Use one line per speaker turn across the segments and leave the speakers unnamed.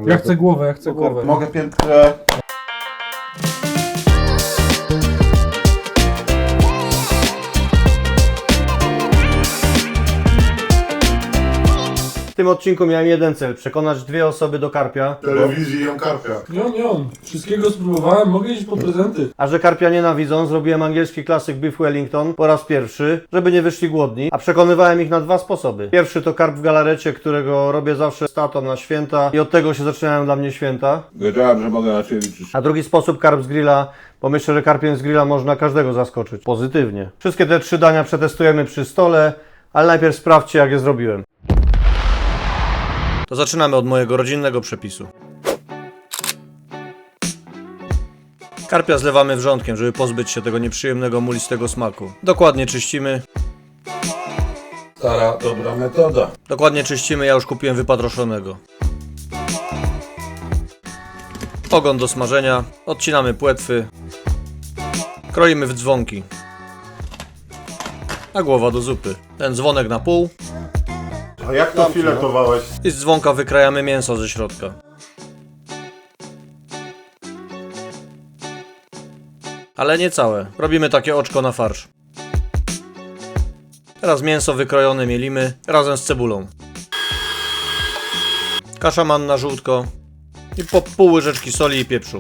Ja chcę głowę, ja chcę głowę.
Mogę piętkę.
W tym odcinku miałem jeden cel, przekonać 2 osoby do karpia.
Telewizji jem karpia.
Nie on. Wszystkiego spróbowałem, mogę iść po prezenty.
A że karpia nienawidzą, zrobiłem angielski klasyk Beef Wellington po raz pierwszy, żeby nie wyszli głodni, a przekonywałem ich na 2 sposoby. Pierwszy to karp w galarecie, którego robię zawsze z tatą na święta i od tego się zaczynają dla mnie święta.
Wiedziałem, że mogę na ciebie liczyć.
A drugi sposób karp z grilla, bo myślę, że karpiem z grilla można każdego zaskoczyć pozytywnie. Wszystkie te 3 dania przetestujemy przy stole, ale najpierw sprawdźcie, jak je zrobiłem. To zaczynamy od mojego rodzinnego przepisu. Karpia zlewamy wrzątkiem, żeby pozbyć się tego nieprzyjemnego mulistego smaku. Dokładnie czyścimy.
Stara, dobra metoda.
Ja już kupiłem wypatroszonego. Ogon do smażenia, odcinamy płetwy, kroimy w dzwonki, a głowa do zupy. Ten dzwonek na pół
A jak to filetowałeś?
i z dzwonka wykrajamy mięso ze środka. Ale nie całe, robimy takie oczko na farsz. Teraz mięso wykrojone mielimy razem z cebulą. Kasza manna żółtko i po pół łyżeczki soli i pieprzu.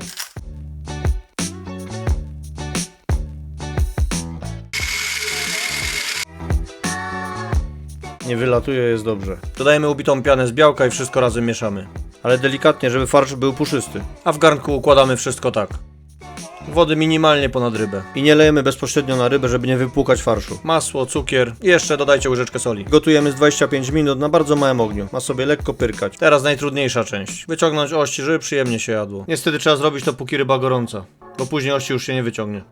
Nie wylatuje, jest dobrze. Dodajemy ubitą pianę z białka i wszystko razem mieszamy. Ale delikatnie, żeby farsz był puszysty. A w garnku układamy wszystko tak. Wody minimalnie ponad rybę. I nie lejemy bezpośrednio na rybę, żeby nie wypłukać farszu. Masło, cukier i jeszcze dodajcie łyżeczkę soli. Gotujemy z 25 minut na bardzo małym ogniu. Ma sobie lekko pyrkać. Teraz najtrudniejsza część. Wyciągnąć ości, żeby przyjemnie się jadło. Niestety trzeba zrobić to póki ryba gorąca, bo później ości już się nie wyciągnie.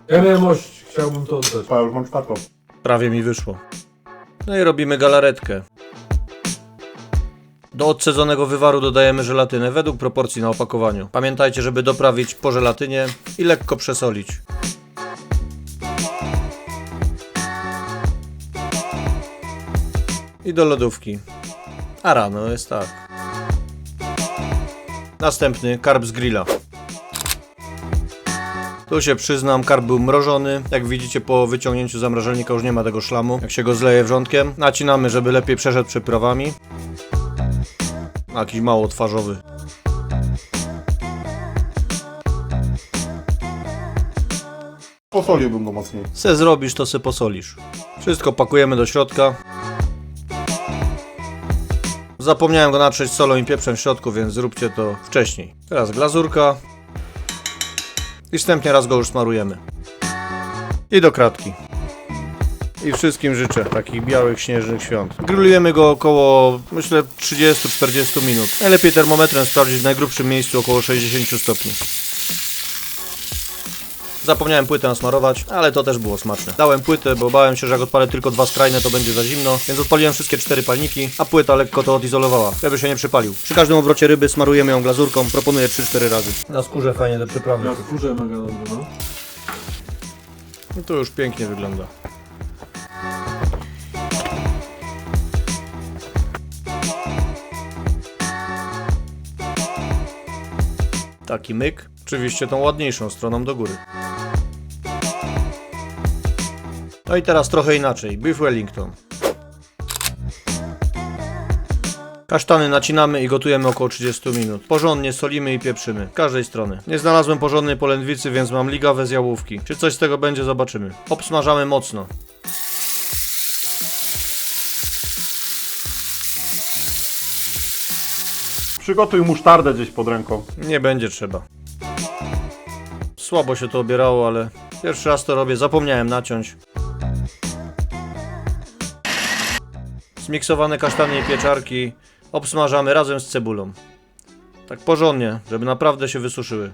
Ja miałem ość, chciałbym to oddać.
Pa, już mam 4.
Prawie mi wyszło. No i robimy galaretkę. Do odcedzonego wywaru dodajemy żelatynę według proporcji na opakowaniu. Pamiętajcie, żeby doprawić po żelatynie i lekko przesolić. I do lodówki. A rano jest tak. Następny karp z grilla. Tu się przyznam, karp był mrożony. Jak widzicie, po wyciągnięciu zamrażalnika już nie ma tego szlamu. Jak się go zleje wrzątkiem, nacinamy, żeby lepiej przeszedł przyprawami. Jakiś mało twarzowy.
Posoliłbym go mocniej.
Se zrobisz, to se posolisz. Wszystko pakujemy do środka. Zapomniałem go natrzeć solą i pieprzem w środku, więc zróbcie to wcześniej. Teraz glazurka. I wstępnie raz go już smarujemy. I do kratki. I wszystkim życzę takich białych, śnieżnych świąt. Grillujemy go około, myślę, 30-40 minut. Najlepiej termometrem sprawdzić w najgrubszym miejscu około 60 stopni. Zapomniałem płytę nasmarować, ale to też było smaczne. Dałem płytę, bo bałem się, że jak odpalę tylko 2 skrajne, to będzie za zimno, więc odpaliłem wszystkie 4 palniki, a płyta lekko to odizolowała, żeby się nie przypalił. Przy każdym obrocie ryby smarujemy ją glazurką, proponuję 3-4 razy. Na skórze fajnie te przyprawy.
Na skórze mega dobrze, no.
No to już pięknie wygląda. Taki myk, oczywiście tą ładniejszą stroną do góry. No i teraz trochę inaczej, Beef Wellington. Kasztany nacinamy i gotujemy około 30 minut. Porządnie solimy i pieprzymy, z każdej strony. Nie znalazłem porządnej polędwicy, więc mam ligawę z jałówki. Czy coś z tego będzie, zobaczymy. Obsmażamy mocno.
Przygotuj musztardę gdzieś pod ręką.
Nie będzie trzeba. Słabo się to obierało, ale pierwszy raz to robię, zapomniałem naciąć. Zmiksowane kasztany i pieczarki obsmażamy razem z cebulą. Tak porządnie, żeby naprawdę się wysuszyły.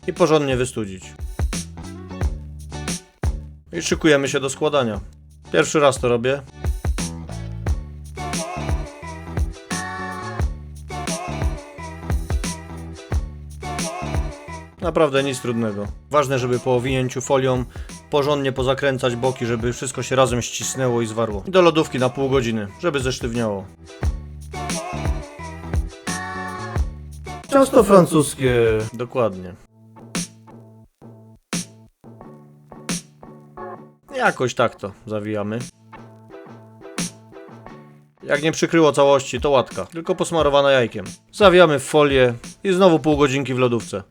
I porządnie wystudzić. I szykujemy się do składania. Pierwszy raz to robię. Naprawdę nic trudnego. Ważne, żeby po owinięciu folią porządnie pozakręcać boki, żeby wszystko się razem ścisnęło i zwarło. I do lodówki na pół godziny, żeby zesztywniało. Ciasto francuskie. Dokładnie. Jakoś tak to zawijamy. Jak nie przykryło całości, to łatka, tylko posmarowana jajkiem. Zawijamy w folię i znowu pół godzinki w lodówce.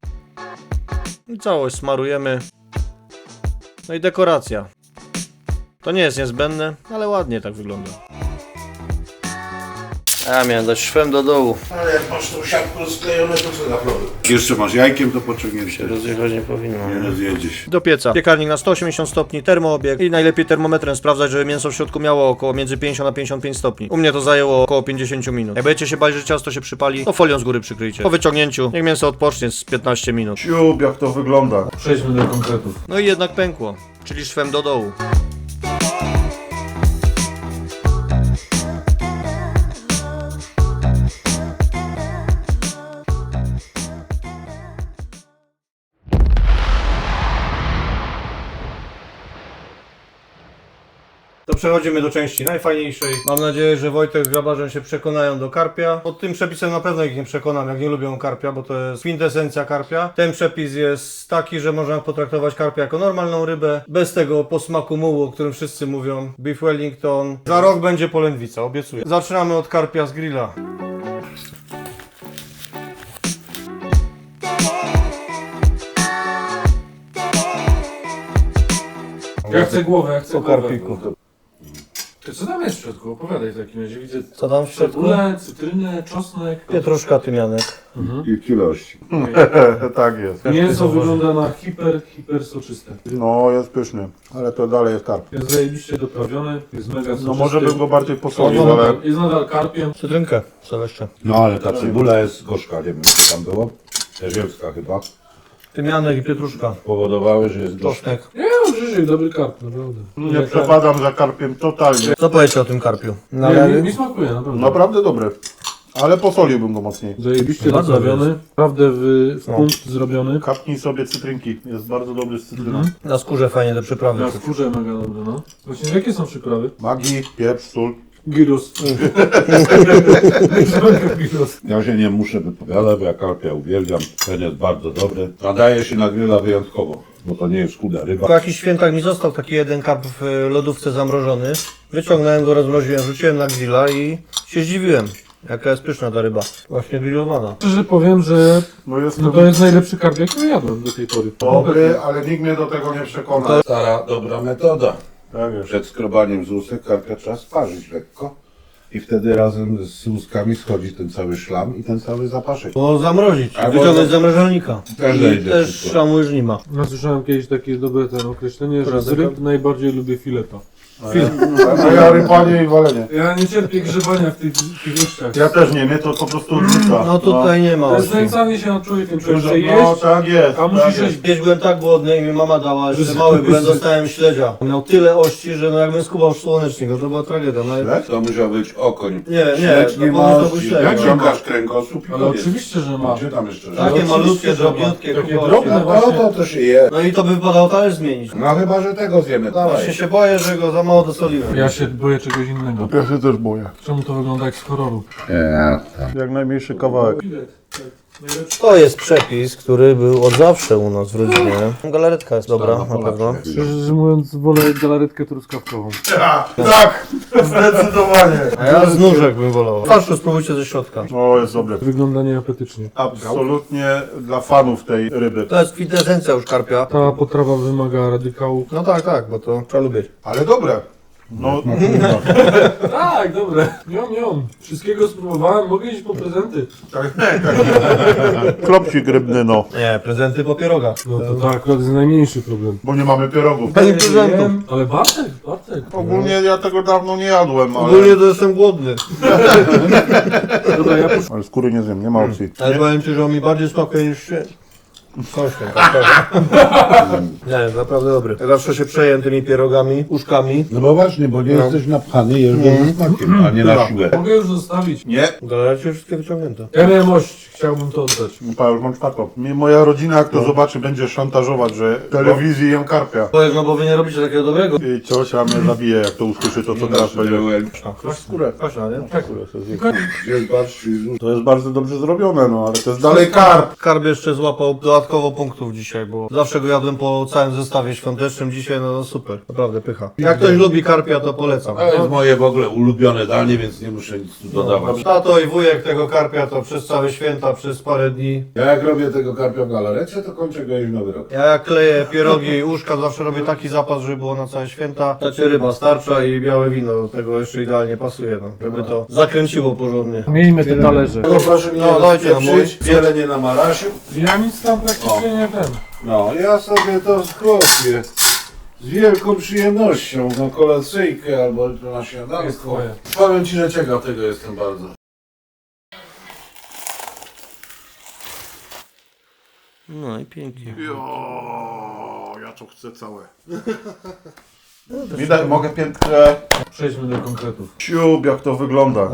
I całość smarujemy. No i dekoracja. To nie jest niezbędne, ale ładnie tak wygląda. Ja miałem dać szwem do dołu.
Ale jak masz tą siatką sklejone, to co za problem? Jeszcze masz jajkiem, to pociągnie się.
Rozjechać nie powinno.
Nie rozjedziesz.
Do pieca. Piekarnik na 180 stopni, termoobieg i najlepiej termometrem sprawdzać, żeby mięso w środku miało około między 50 a 55 stopni. U mnie to zajęło około 50 minut. Jak będziecie się bać, że ciasto się przypali, to folią z góry przykryjcie. Po wyciągnięciu niech mięso odpocznie z 15 minut.
Siup, jak to wygląda.
Przejdźmy do konkretów.
No i jednak pękło, czyli szwem do dołu. To przechodzimy do części najfajniejszej. Mam nadzieję, że Wojtek z Grabarzem się przekonają do karpia. Pod tym przepisem na pewno ich nie przekonam, jak nie lubią karpia, bo to jest kwintesencja karpia. Ten przepis jest taki, że można potraktować karpia jako normalną rybę, bez tego posmaku mułu, o którym wszyscy mówią. Beef Wellington. Za rok będzie polędwica, obiecuję. Zaczynamy od karpia z grilla.
Ja chcę głowę, ja chcę
Po
głowę.
karpiku.
Ty co tam jest w środku? Opowiadaj w takim razie. Widzę
Co tam w środku?
cebulę, cytrynę, czosnek.
Pietruszka, tymianek.
I w ilości. Tak jest.
Mięso wygląda na hiper soczyste.
No, jest pyszny, ale to dalej jest karp.
Jest zajebiście doprawiony, jest mega soczysty.
No może bym go bardziej posolił,
Jest
ale...
nadal- Jest nadal karpiem.
Cytrynkę, Celeszcze.
No ale ta cebula jest gorzka, nie wiem co tam było. Ziemska chyba.
Tymianek i pietruszka.
Powodowały, że jest gorzka.
Czosnek.
Nie, no Żyżyk, dobry karp, naprawdę.
Nie przepadam za karpiem totalnie.
Co powiecie o tym karpiu?
Mi smakuje, naprawdę.
Naprawdę dobry. Ale posoliłbym go mocniej.
Zajebiście
Bardzo
doprawiony. Naprawdę w
No.
punkt zrobiony.
Kapnij sobie cytrynki. Jest bardzo dobry z cytryną.
Na skórze fajnie te przyprawy.
Na skórze mega dobre, no. Właśnie jakie są przyprawy?
Maggi, pieprz, sól.
Gyros. Gyros.
Ja się nie muszę wypowiadać, bo ja karpia uwielbiam. Ten jest bardzo dobry. Nadaje się na grilla wyjątkowo, bo to nie jest chuda ryba.
Po jakichś świętach mi został taki jeden karp w lodówce zamrożony. Wyciągnąłem go, rozmroziłem, rzuciłem na grilla i się zdziwiłem. Jaka jest pyszna ta ryba. Właśnie grillowana.
Szczerze powiem, że
No jest
to jest najlepszy karp, jaki jadłem do tej pory.
dobry, ale nikt mnie do tego nie przekona.
Stara, dobra metoda.
Tak jest.
Przed skrobaniem z łusek karpia trzeba sparzyć lekko. I wtedy razem z łuskami schodzi ten cały szlam i ten cały zapaszek.
Bo zamrozić,
Albo-
wyciągnąć z zamrażalnika.
Też
I
zejdzie
też
wszystko.
szamu już nie ma.
Ja słyszałem kiedyś takie dobre ten określenie, że z ryb najbardziej lubię fileta.
A ja rybanie i walenie.
Ja nie cierpię grzebania w tych liściach.
Ja też nie, mnie to po prostu odrzuca.
No tutaj nie ma.
Znęcanie się nad człowiekiem, człowiek chce
No
jeść,
tak jest.
a
tak
musisz
jest.
jeść.
Kiedyś byłem tak głodny i mi mama dała, że mały byłem, dostałem śledzia. Miał tyle ości, że no jakbym skubał słonecznik, to była tragedia. No,
Śledź?
To musiał być okoń.
nie,
Śledź nie
no,
ma.
to był śledź.
Jak ciągasz kręgosłup i
Ale
koniec.
oczywiście, że ma.
Gdzie tam jeszcze?
Takie
Oczywiście,
malutkie,
że ma.
drobniutkie,
Takie
kupować.
drobne
No
właśnie.
to się je.
No i to by wypadało talerz zmienić.
No chyba, że tego zjemy.
Właśnie
Dawaj.
się boję, że go za mało dosoliłem.
Ja się boję czegoś innego.
Ja się też boję.
Czemu to wygląda jak z horroru?
Jak najmniejszy kawałek.
Najlepszy.
To jest przepis, który był od zawsze u nas w rodzinie. Galaretka jest dobra, na pewno.
Szczerze mówiąc, wolę galaretkę truskawkową.
Tak, zdecydowanie.
A ja z nóżek bym wolał. Patrzcie, spróbujcie ze środka.
O, jest dobre.
Wygląda nieapetycznie.
Absolutnie dla fanów tej ryby.
To jest kwintesencja już karpia.
Ta potrawa wymaga radykału.
No tak, bo to trzeba lubić.
Ale dobre. No,
Tak, dobre. Niom. Wszystkiego spróbowałem, mogę iść po prezenty.
klopsik rybny, no.
Nie, prezenty po pierogach.
No to tak, to jest najmniejszy problem.
Bo nie mamy pierogów.
Pani prezentów.
Wiem, ale Bartek.
Ogólnie ja tego dawno nie jadłem, ale...
Ogólnie to jestem głodny.
Dobra, ja poszukam.
Ale skóry nie zjem, nie ma opcji.
Ale powiem ci, że on mi bardziej smakuje Są święta, nie, naprawdę dobry. Ja zawsze się przejem tymi pierogami, uszkami.
No bo właśnie, bo nie jesteś napchany, jesz ze smakiem, a nie na siłę.
Mogę już zostawić.
Nie.
Dodajcie wszystkie wyciągnięte.
RMość, chciałbym to oddać.
Paweł, mam czwartą. Mnie moja rodzina, jak to zobaczy, będzie szantażować, że w telewizji jem karpia.
Powiedz, no bo wy nie robicie takiego dobrego.
I ciocia mnie zabije, jak to usłyszy to, co teraz powiedziałem.
Skórę. Kasia, nie?
Jest barszcz i złóż.
To jest bardzo dobrze zrobione, no ale to jest dalej karp.
Karp jeszcze złapał dodatkowo punktów dzisiaj, bo zawsze go jadłem po całym zestawie świątecznym. Dzisiaj no super, naprawdę pycha. Jak ktoś lubi karpia, to polecam.
To jest moje w ogóle ulubione danie, więc nie muszę nic tu dodawać.
Tato i wujek tego karpia to przez całe święta, przez parę dni.
Ja jak robię tego karpia w galarecie, to kończę go już nowy rok.
Ja jak kleję pierogi i uszka, zawsze robię taki zapas, żeby było na całe święta. Tacie ryba starcza i białe wino do tego jeszcze idealnie pasuje, no, żeby to zakręciło porządnie.
Miejmy te talerze.
No proszę mnie
No, dajcie na mój.
wiele nie na Marasiu.
Ja nic tam praktycznie nie wiem.
No, ja sobie to chłopię. Z wielką przyjemnością, na kolacyjkę albo na
To jest
śniadanko.
twoje.
Powiem ci, że ciekaw tego jestem bardzo.
No i pięknie.
Ja to chcę całe. Widać, mogę piętkę.
Przejdźmy do konkretów.
Siub, jak to wygląda.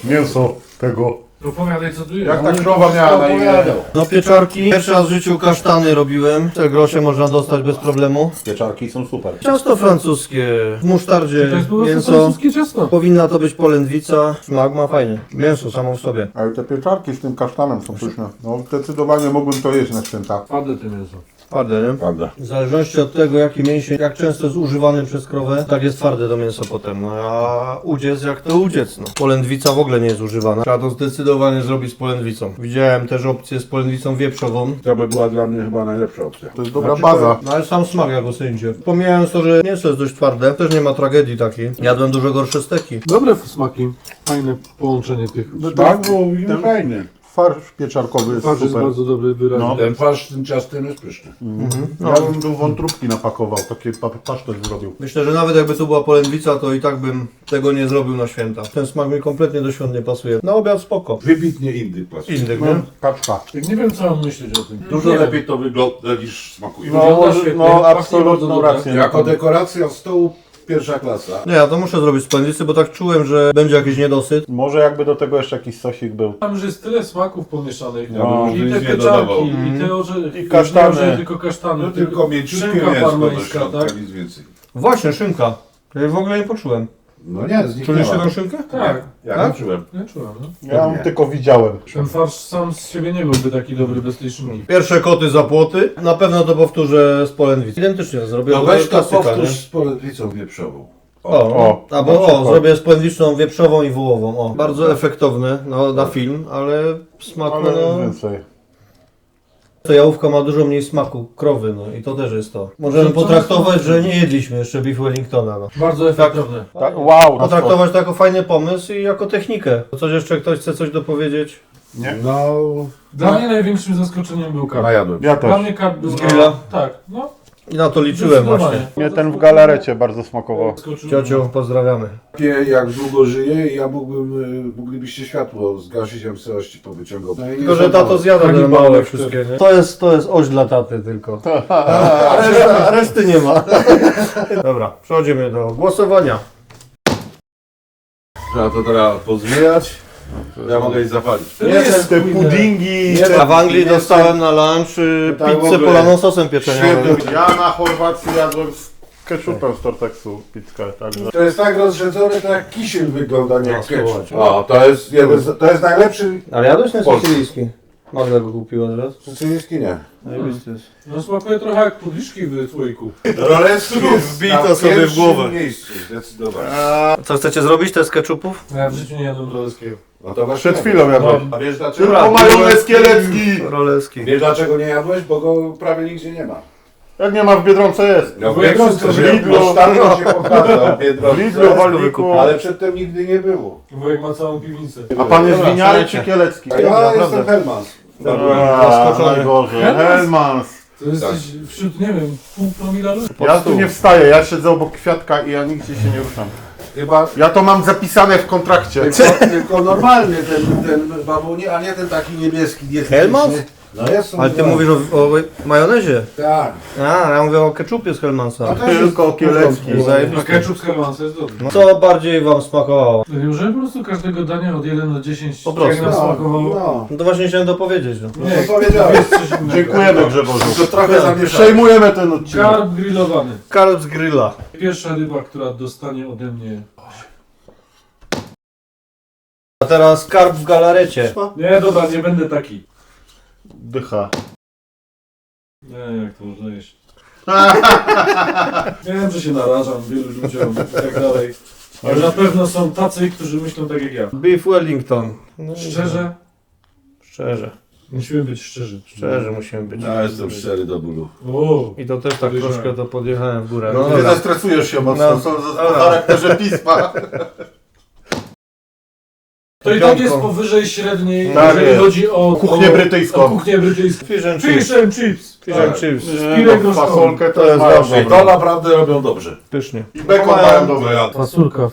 Mięso tego.
Opowiadaj co tu jest.
Jak ta krowa miała na imię?
No pieczarki. Pierwszy raz w życiu kasztany robiłem. Te grosze można dostać bez problemu.
Pieczarki są super.
Ciasto francuskie, w musztardzie,
To jest po prostu
mięso.
francuskie ciasto.
Powinna to być polędwica. Smak ma fajny. Mięso samo w sobie.
Ale te pieczarki z tym kasztanem są pyszne. No zdecydowanie mógłbym to jeść na święta.
Twarde to mięso.
Twarde, nie?
Prawda.
W zależności od tego, jaki mięsień, jak często jest używany przez krowę, tak jest twarde to mięso potem. No a udziec jak to udziec, no. Polędwica w ogóle nie jest używana. Trzeba to zdecydowanie zrobić z polędwicą. Widziałem też opcję z polędwicą wieprzową.
To by była dla mnie chyba najlepsza opcja.
To jest dobra baza.
No ale sam smak jak ocenicie. Pomijając to, że mięso jest dość twarde, też nie ma tragedii takiej. Jadłem dużo gorsze steki.
Dobre smaki. Fajne połączenie tych.
Tak, bo fajny.
Farsz pieczarkowy jest
Farsz jest
super.
bardzo dobry, wyraźny.
No.
Ten farsz z tym ciastem jest pyszny.
Ja bym był wątróbki napakował, takie pasztet zrobił.
Myślę, że nawet jakby tu była polędwica, to i tak bym tego nie zrobił na święta. Ten smak mi kompletnie do świąt nie pasuje. Na obiad spoko.
Wybitnie indyk pasuje.
Indyk,
No,
nie?
kaczka.
Tak nie wiem co mam myśleć o tym.
Dużo
Nie wiem.
lepiej to wygląda niż smakuje.
Wygląda świetnie,
no
pachnie
absolutną
bardzo dobrze.
rację.
Jako dekoracja stołu pierwsza klasa.
Nie, ja to muszę zrobić z polędwicy, bo tak czułem, że będzie jakiś niedosyt.
Może jakby do tego jeszcze jakiś sosik był.
Tam, że jest tyle smaków pomieszanych.
No,
I
nic
te
nie
pieczarki,
dodawał.
i te orzechy.
I kasztany.
Nie tylko kasztany.
No tylko mięciutkie
szynka
mięsko do
parmeńska,
środka,
tak?
nic więcej.
Właśnie, szynka. Ja jej w ogóle nie poczułem.
No nie, zniknęła.
Czuliście tą szynkę?
Tak,
Ja
Tak?
nie czułem.
nie czułem. No.
Ja tylko widziałem.
Ten farsz sam z siebie nie byłby taki dobry bez tej szynki.
Pierwsze koty za płoty. Na pewno to powtórzę z polędwicy. Identycznie zrobię.
No weź to
klasyka,
powtórz
nie?
z polędwicą wieprzową.
O,
na
albo
przykład.
zrobię z polędwiczną wieprzową i wołową. O, bardzo efektowne no, na film, ale smaku
Ale
no...
więcej.
To jałówka ma dużo mniej smaku krowy, no i to też jest to. Możemy
Co
potraktować, że nie jedliśmy jeszcze beef Wellingtona, no.
Bardzo efektowne.
Tak, wow.
Potraktować to jako fajny pomysł i jako technikę. Coś jeszcze ktoś chce coś dopowiedzieć?
Nie?
No,
Dla mnie największym zaskoczeniem był karp.
najadłem.
Ja
Dla
też.
mnie karp był...
Z grilla?
Tak, no.
I na to liczyłem właśnie.
Mnie ten w galarecie bardzo smakował.
Skoczył.
Ciociu, pozdrawiamy.
Jak długo żyję i ja moglibyście światło zgasić, ja bym sobie ości powyciągał. No i
Tylko, że
nie
tato zjada te
Taki
małe
bałek,
wszystkie, nie? To jest oś dla taty tylko. A reszty nie ma. Dobra, przechodzimy do głosowania.
Trzeba to teraz pozwijać. Ja mogę iść zapalić.
To nie jest
Te
spójne.
puddingi.
A w Anglii dostałem na lunch
Tak, w
pizzę
ogóle.
polaną sosem pieczeniowym.
Świetnie.
Ja na Chorwacji jadłem z ketchupem z Torteksu pizzkę, także.
To jest tak rozrzedzone, tak jak kisiel wygląda, nie jak
No,
ketchup.
słuchajcie.
O, to jest najlepszy
Ale jadłeś ten
Polski.
sycylijski? Magda go kupiła teraz.
sycylijski, nie.
No smakuje trochę jak pudiszki w słoiku.
Roleski jest
Wbij
na
to sobie w
pierwszym
głowę.
miejscu, zdecydowanie.
Co chcecie zrobić? Te z ketchupów?
Ja w życiu nie jadłem roleskiego.
No to właśnie.
Przed chwilą jadłem.
A wiesz dlaczego?
Dobra.
O, majonez kielecki!
Roleski.
Wiesz dlaczego nie jadłeś? Bo go prawie nigdzie nie ma.
Jak nie ma w Biedronce jest.
No
Bo jak
Biedronce,
w
że
Lidlu.
ostatnio się pokazał
W
Biedronce,
Lidlu, Walniku.
ale przedtem nigdy nie było.
Wujek ma całą piwnicę.
A pan jest
Dobra,
winiary
słuchajcie.
czy kielecki?
A ja
Naprawdę.
jestem Helmans.
Zaskoczony.
Najgorzej.
Helmans?
Helmans.
To jesteś wśród, nie wiem, pół promila ludzi.
Ja tu nie wstaję, ja siedzę obok kwiatka i ja nigdzie się nie ruszam.
Chyba
Ja to mam zapisane w kontrakcie.
tylko normalny ten babunie, a nie ten taki niebieski.
Helmans?
No jest.
Ale ty mówisz o majonezie?
Tak.
A, ja mówię o ketchupie z Hellmansa.
Tylko kielecki.
A
Zajebisty.
ketchup z Hellmansa jest dobry.
No, co bardziej wam smakowało?
Że po prostu każdego dania od 1 do 10
Po prostu.
jak nam smakowało.
No.
No to właśnie chciałem dopowiedzieć. No.
Nie,
No powiedziałem.
jest coś innego.
Dziękujemy Grzegorzu.
To trochę zamieszane.
Przejmujemy ten odcinek.
Karp grillowany.
Karp z grilla.
Pierwsza ryba, która dostanie ode mnie.
A teraz karp w galarecie.
Nie, dobra, nie będę taki.
Dycha.
Nie, jak to można jeść. Wiem, że się narażam wielu ludziom i tak dalej. Ale na pewno są tacy, którzy myślą tak jak ja.
Beef Wellington. No,
Szczerze?
Szczerze.
Musimy być szczerzy.
Szczerze musimy być.
Ja jestem szczery do bólu.
O,
I to też tak
Podejrzewam.
troszkę to podjechałem w górę.
No,
No
ty
dobra.
zestresujesz się mocno,
No.
są o charakterze pisma.
to i tak jest powyżej średniej,
Tak
jeżeli
jest.
chodzi o
Kuchnię brytyjską.
O kuchnię brytyjską.
Fish and
Fish
chips.
and chips.
Fish
Tak.
and chips.
Szpilek
No, fasolkę to
To jest
mają
dobre.
dobre.
To naprawdę robią dobrze.
Pysznie.
I bekon mają dobre.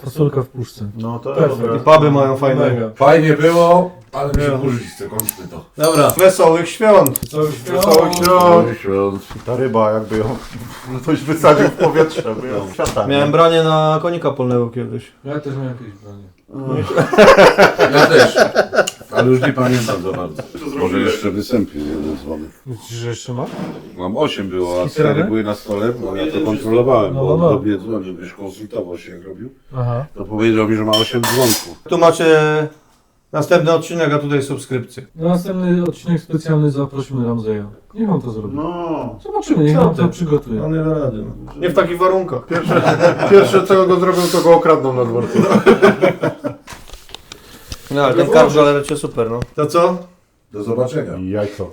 Fasolka w puszce.
No to
Perfekt.
dobre.
I puby mają fajne.
Mega.
Fajnie było, ale mi się
Nie.
kurzyć chce, kończmy to.
Dobra. Wesołych świąt.
Cały
Wesołych świąt.
Świąt.
Ta ryba jakby ją ktoś wysadził w powietrze, by ją kwiatami.
Miałem branie na konika polnego kiedyś.
Ja też miałem kiedyś branie.
Ja też. Ale już nie pamiętam za bardzo. Może jeszcze wystąpił jeden dzwonek.
Myślisz, że jeszcze ma?
Mam 8 było, a
Skitrane?
4 były na stole, bo ja to kontrolowałem,
No,
bo
no,
on
no.
do mnie dzwonił, już konsultował się jak robił.
Aha.
To powiedział mi, że ma 8 dzwonków.
Tu macie następny odcinek, a tutaj subskrypcje.
Na następny odcinek specjalny zaprosimy Ramzeja. Niech on to zrobi.
No.
Zobaczymy, niech on to przygotuje.
No nie da rady. No. Nie w takich warunkach.
Pierwsze co go zrobią, to go okradną na dworcu.
No ale ten karp w galarecie super, no. To co?
Do zobaczenia.
Jajco.